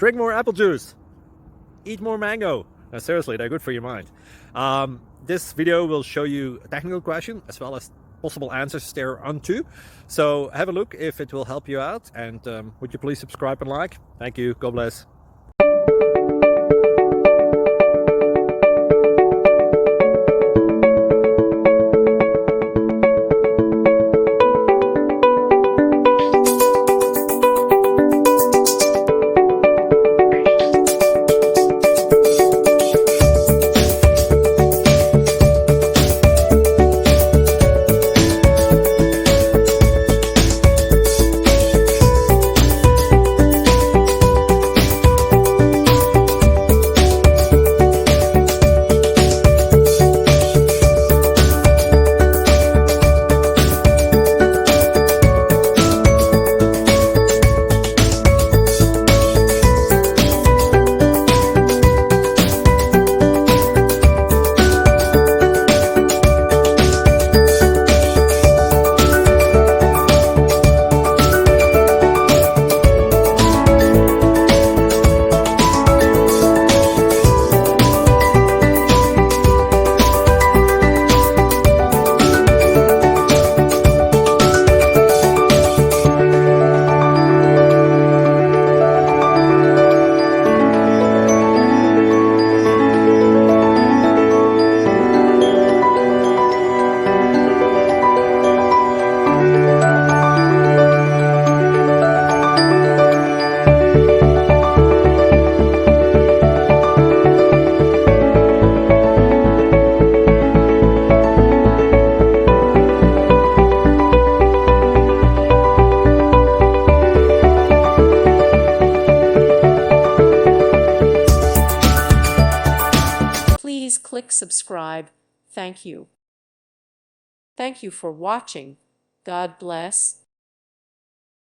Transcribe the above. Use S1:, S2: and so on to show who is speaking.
S1: drink more apple juice, eat more mango. No, seriously, they're good for your mind. This video will show you a technical question as well as possible answers thereunto. So have a look if it will help you out, and would you please subscribe and like? Thank you. God bless.
S2: Please click subscribe. Thank you. Thank you for watching. God bless.